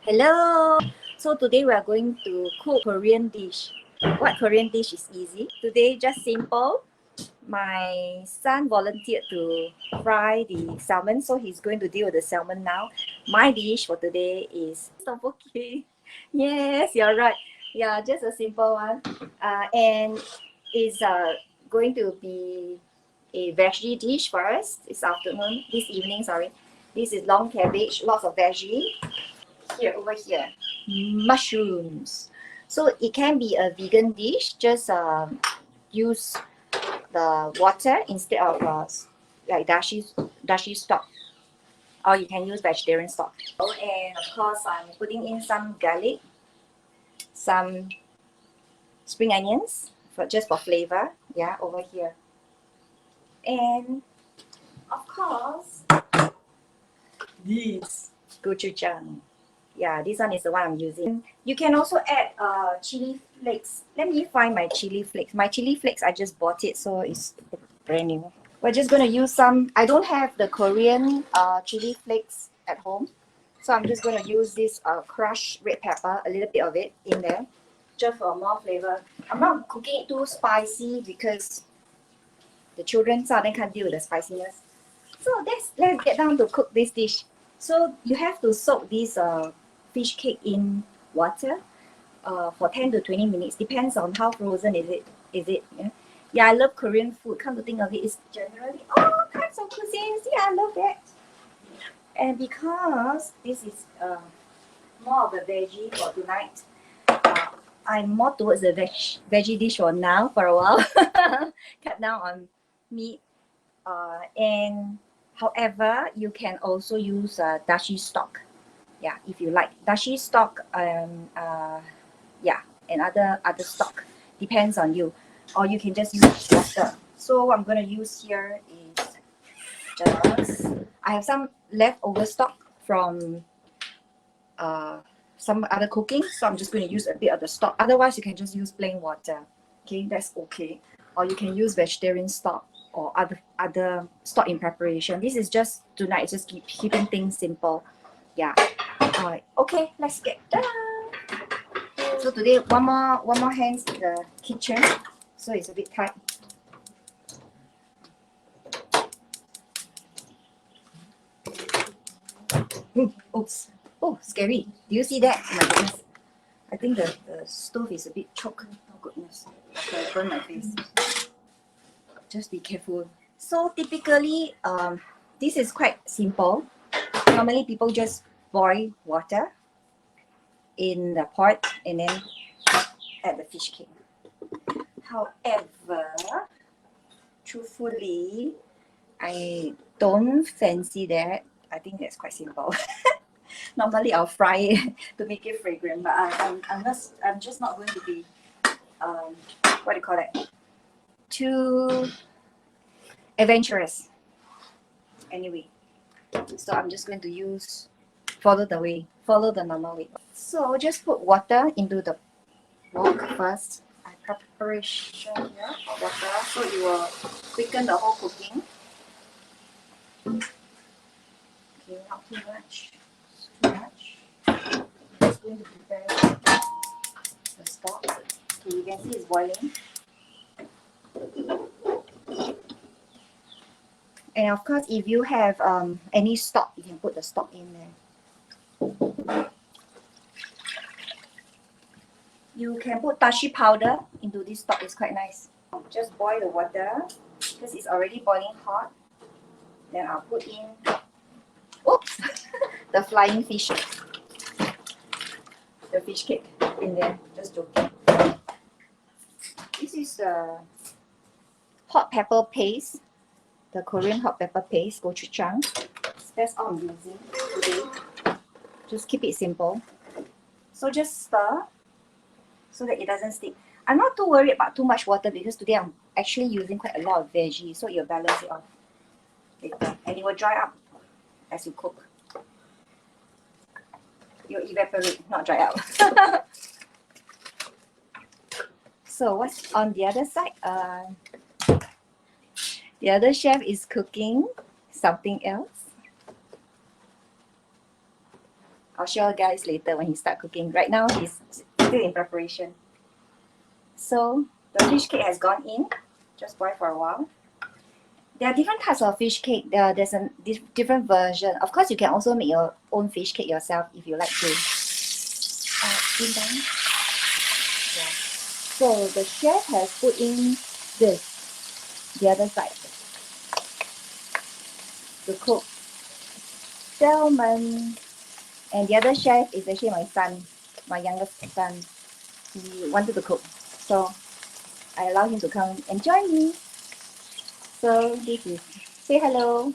Hello! So today we are going to cook Korean dish. What Korean dish is easy? Today just simple. My son volunteered to fry the salmon, so he's going to deal with the salmon now. My dish for today is topokki. Yes, you're right. Yeah, just a simple one. And it's going to be a veggie dish for us this afternoon, this evening, sorry. This is long cabbage, lots of veggie. Here, over here, mushrooms. So it can be a vegan dish. Just use the water instead of like dashi stock, or you can use vegetarian stock. Oh, and of course, I'm putting in some garlic, some spring onions for just for flavor. Yeah, over here, and of course, this gochujang. Yeah, this one is the one I'm using. You can also add chili flakes. Let me find my chili flakes. My chili flakes, I just bought it, so it's brand new. We're just going to use some. I don't have the Korean chili flakes at home, so I'm just going to use this crushed red pepper, a little bit of it in there, just for more flavor. I'm not cooking it too spicy because the children suddenly can't deal with the spiciness. So let's get down to cook this dish. So you have to soak this fish cake in water for 10 to 20 minutes. Depends on how frozen is it. Yeah? Yeah, I love Korean food. Come to think of it, it's generally all types of cuisines. Yeah, I love that. And because this is more of a veggie for tonight, I'm more towards the veggie dish for now, for a while. Cut down on meat. And however, you can also use dashi stock. Yeah, if you like dashi stock, yeah, and other stock, depends on you. Or you can just use water. So what I'm gonna use here is just, I have some leftover stock from some other cooking, so I'm just going to use a bit of the stock. Otherwise, you can just use plain water. Okay, that's okay. Or you can use vegetarian stock or other stock in preparation. This is just tonight, just keeping things simple. Yeah. All right. Okay, let's get done. So today, one more hands in the kitchen, so it's a bit tight. Oops. Oh, scary. Do you see that? Oh my goodness. I think the stove is a bit choked. Oh goodness. Okay, burn my face. Just be careful. So typically, this is quite simple. Normally people just boil water in the pot and then add the fish cake. However, truthfully, I don't fancy that. I think that's quite simple. Normally I'll fry it to make it fragrant, but I'm just not going to be what do you call that? Too adventurous. Anyway, so I'm just going to follow the normal way. So just put water into the wok first. I preparation here for water, so it will quicken the whole cooking. Okay, not too much. Too much. Just going to prepare the stock. Okay, you can see it's boiling. And of course, if you have any stock, you can put the stock in there. You can put dashi powder into this stock. It's quite nice. Just boil the water because it's already boiling hot. Then I'll put in, oops, the flying fish, the fish cake in there. Just joking. This is the hot pepper paste, the Korean hot pepper paste, gochujang. That's all I'm using today. Just keep it simple. So just stir so that it doesn't stick. I'm not too worried about too much water because today I'm actually using quite a lot of veggies, so you'll balance it off later. And it will dry up as you cook. You'll evaporate, not dry out. So what's on the other side? The other chef is cooking something else. I'll show you guys later when he start cooking. Right now, he's still in preparation. So the fish cake has gone in. Just boil for a while. There are different types of fish cake. There's a different version. Of course, you can also make your own fish cake yourself if you like to. Spin down. Yeah. So the chef has put in this, the other side, to cook salmon. And the other chef is actually my son, my youngest son. He wanted to cook, so I allowed him to come and join me. So this is, say hello.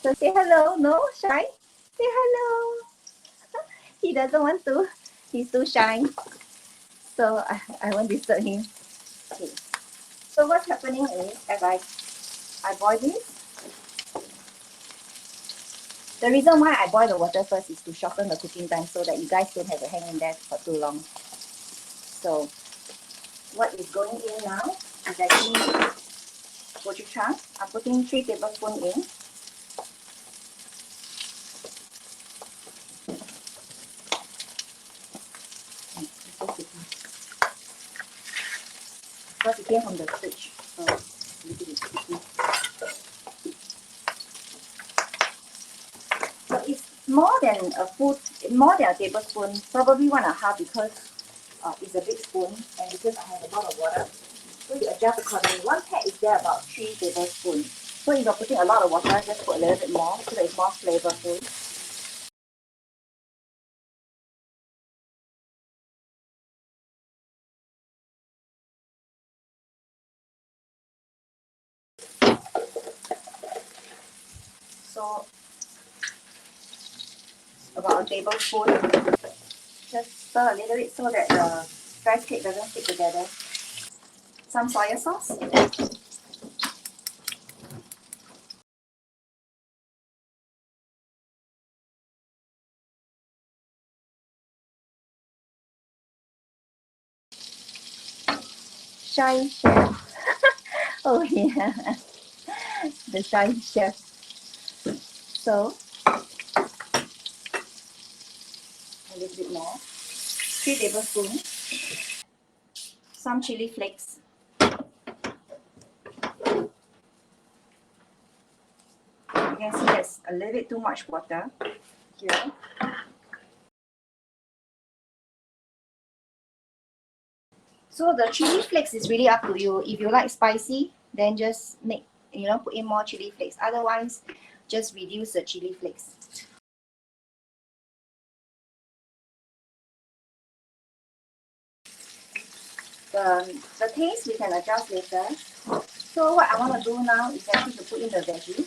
So say hello. No, shy. Say hello. He doesn't want to. He's too shy. So I won't disturb him. Okay. So what's happening is, as I boil this. The reason why I boil the water first is to shorten the cooking time so that you guys don't have to hang in there for too long. So what is going in now is actually gochujang. I'm putting 3 tablespoons in. Because it came from the fridge, so a little bit sticky. So it's more than a tablespoon, probably 1.5 because it's a big spoon and because I have a lot of water. So you adjust accordingly. One pack is there about 3 tablespoons. So if you're putting a lot of water, just put a little bit more so that it's more flavorful. So about a tablespoon. Just stir a little bit so that the rice cake doesn't stick together. Some soy sauce. Shy chef. Oh yeah, the shy chef. So a little bit more. 3 tablespoons. Some chili flakes. You can see there's a little bit too much water here. So the chili flakes is really up to you. If you like spicy, then just put in more chili flakes. Otherwise, just reduce the chili flakes. The taste we can adjust later. So what I want to do now is actually to put in the veggie.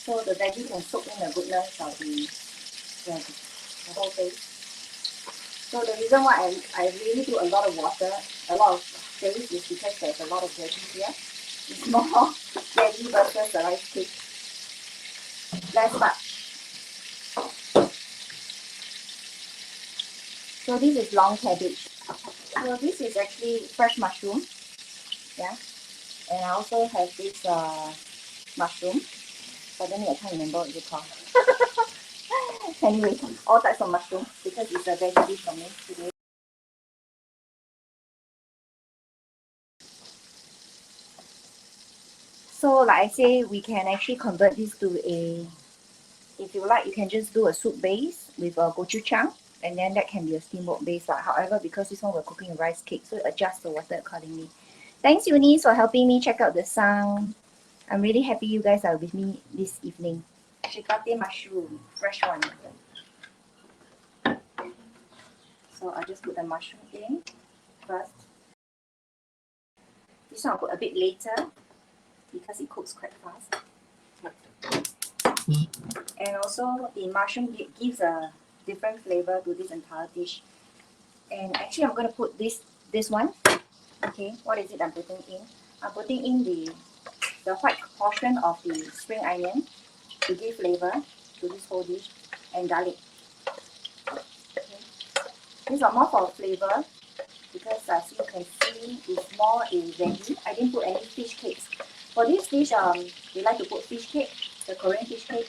So the veggie can soak in the goodness of the whole thing. So the reason why I really do a lot of water, a lot of paste is because there's a lot of veggie here. It's more veggie versus the rice cake. Less much. So this is long cabbage. So this is actually fresh mushroom. Yeah. And I also have this mushroom. Suddenly I can't remember what it's called. Anyway, all types of mushrooms because it's a veggie dish for me today. So like I say, we can actually convert this to a, if you like, you can just do a soup base with a gochujang, and then that can be a steamboat base. However, because this one we're cooking a rice cake, so adjust the water accordingly. Thanks Eunice for helping me check out the sound. I'm really happy you guys are with me this evening. Chicote mushroom, fresh one. So I'll just put the mushroom in first. This one I'll put a bit later because it cooks quite fast. And also the mushroom gives a different flavor to this entire dish. And actually I'm going to put this one. Okay, what is it I'm putting in? I'm putting in the white portion of the spring onion to give flavor to this whole dish, and garlic. Okay. These are more for flavor because as you can see, it's more a veggie. I didn't put any fish cakes. For this dish, they like to put fish cake, the Korean fish cake.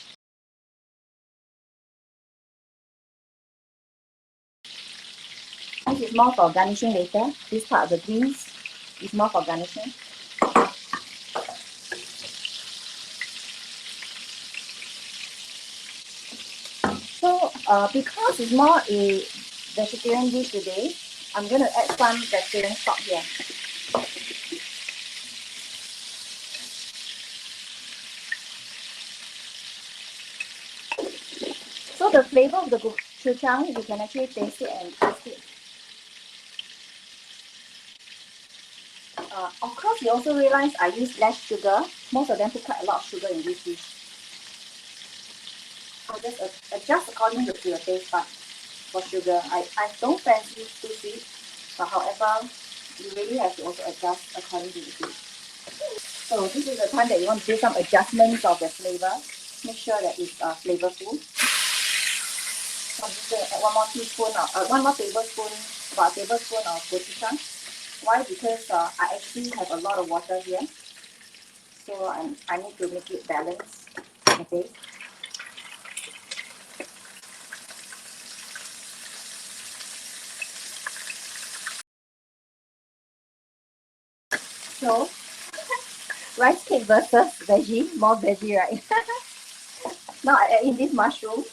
This is more for garnishing later. This part of the greens is more for garnishing. So because it's more a vegetarian dish today, I'm going to add some vegetarian stock here. So the flavor of the gochujang, you can actually taste it and taste it. Of course, you also realize I use less sugar. Most of them put quite a lot of sugar in this dish. So just adjust according to your taste bud for sugar. I don't fancy too sweet, but however, you really have to also adjust according to the taste. So this is the time that you want to do some adjustments of the flavor. Make sure that it's flavorful. So I'm just going to add one more teaspoon, one more tablespoon, about a tablespoon of gochujang. Why? Because I actually have a lot of water here, so I need to make it balanced. Okay. So rice cake versus veggie, more veggie, right? Now I add in this mushroom.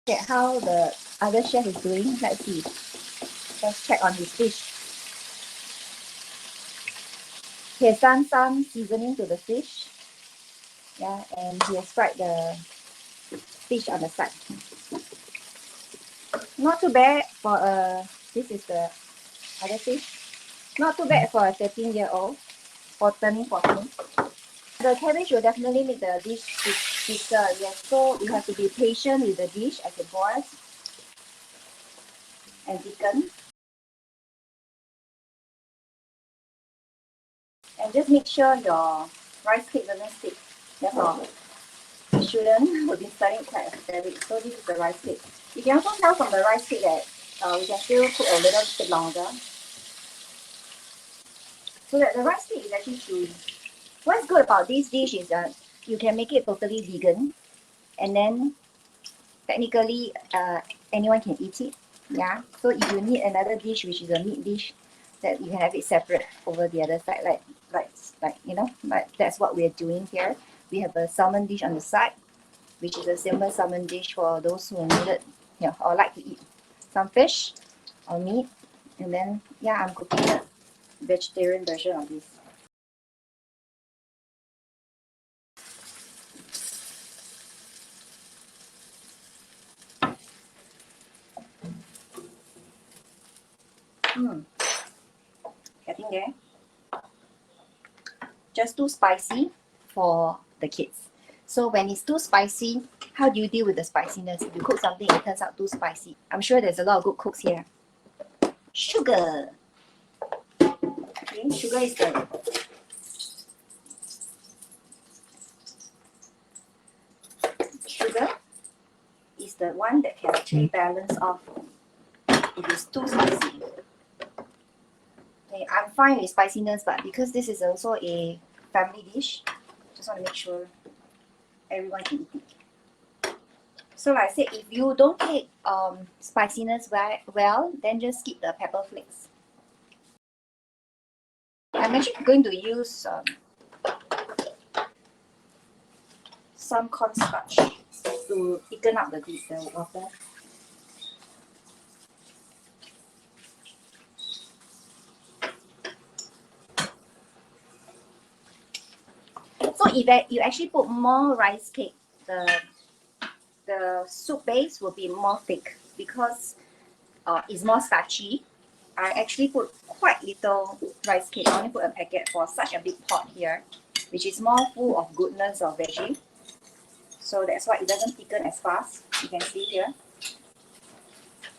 At how the other chef is doing. Let's see. Let's check on his fish. He has done some seasoning to the fish. Yeah, and he has fried the fish on the side. Not too bad for this is the other fish. Not too bad for a 13-year-old for turning 14. The cabbage will definitely make the dish thicker. Yes, so you have to be patient with the dish as it boils and thicken. And just make sure your rice cake doesn't stick. That's all. You shouldn't. We've been studying quite a fair bit. So this is the rice cake. You can also tell from the rice cake that we can still cook a little bit longer. So that the rice cake is actually chewy. What's good about this dish is that you can make it totally vegan, and then technically anyone can eat it. Yeah. So if you need another dish, which is a meat dish, that you can have it separate over the other side, like you know, like that's what we're doing here. We have a salmon dish on the side, which is a simple salmon dish for those who need it, you know, or like to eat some fish or meat. And then yeah, I'm cooking a vegetarian version of this. Getting there. Just too spicy for the kids. So when it's too spicy, how do you deal with the spiciness? If you cook something, it turns out too spicy. I'm sure there's a lot of good cooks here. Sugar. Okay, sugar is the one that can actually balance off if it's too spicy. Okay, I'm fine with spiciness, but because this is also a family dish, just want to make sure everyone can eat it. So like I said, if you don't take spiciness well, then just skip the pepper flakes. I'm actually going to use some cornstarch to thicken up the water. So if you actually put more rice cake, the soup base will be more thick because it's more starchy. I actually put quite little rice cake. I only put a packet for such a big pot here, which is more full of goodness of veggie. So that's why it doesn't thicken as fast. You can see here.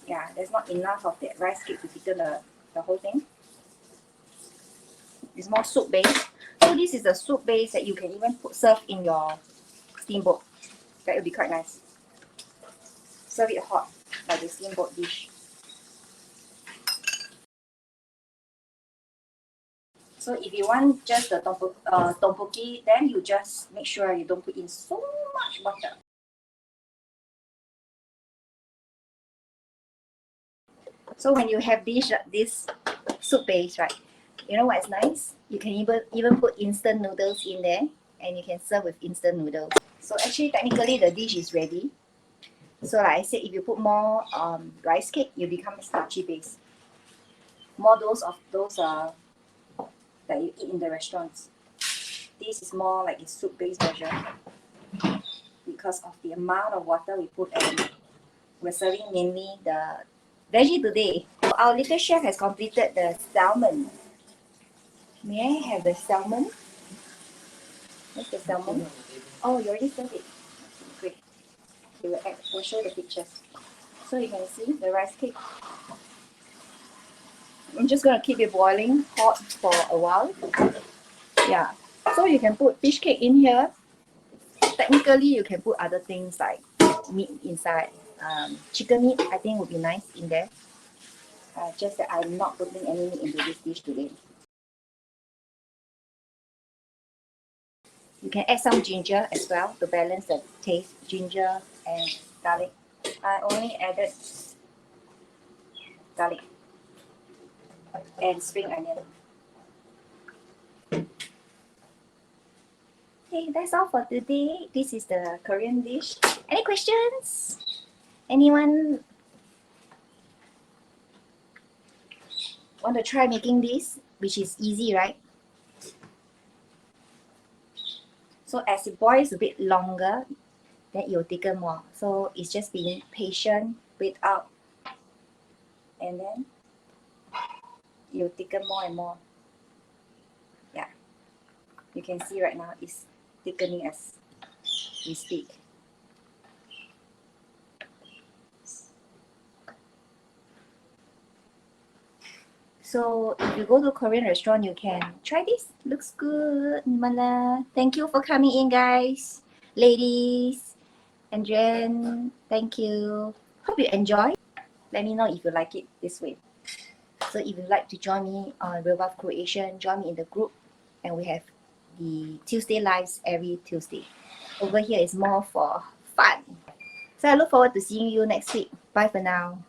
Yeah, there's not enough of that rice cake to thicken the whole thing. It's more soup base. So this is the soup base that you can even serve in your steamboat. That would be quite nice. Serve it hot, like the steamboat dish. So So if you want just the topokki, then you just make sure you don't put in so much water. So when you have this soup base, right? You know what's nice? You can even put instant noodles in there, and you can serve with instant noodles. So actually, technically, the dish is ready. So like I said, if you put more rice cake, you become a starchy base. More of those that you eat in the restaurants. This is more like a soup-based version because of the amount of water we put, and we're serving mainly the veggie today. So our little chef has completed the salmon. May I have the salmon? What's the salmon? Oh, you already served it. Great. We'll show the pictures. So you can see the rice cake. I'm just gonna keep it boiling hot for a while. Yeah. So you can put fish cake in here. Technically, you can put other things like meat inside. Chicken meat, I think would be nice in there. Just that I'm not putting any meat into this dish today. You can add some ginger as well to balance the taste. Ginger and garlic. I only added garlic and spring onion. Okay, that's all for today. This is the Korean dish. Any questions? Anyone want to try making this, which is easy, right? So as it boils a bit longer, then it will thicken more. So it's just being patient, wait out, and then it will thicken more and more. Yeah, you can see right now it's thickening as we speak. So if you go to a Korean restaurant, you can try this. Looks good. Mala. Thank you for coming in, guys. Ladies and Jen, thank you. Hope you enjoy. Let me know if you like it this way. So if you'd like to join me on Real Buff Creation, join me in the group. And we have the Tuesday lives every Tuesday. Over here is more for fun. So I look forward to seeing you next week. Bye for now.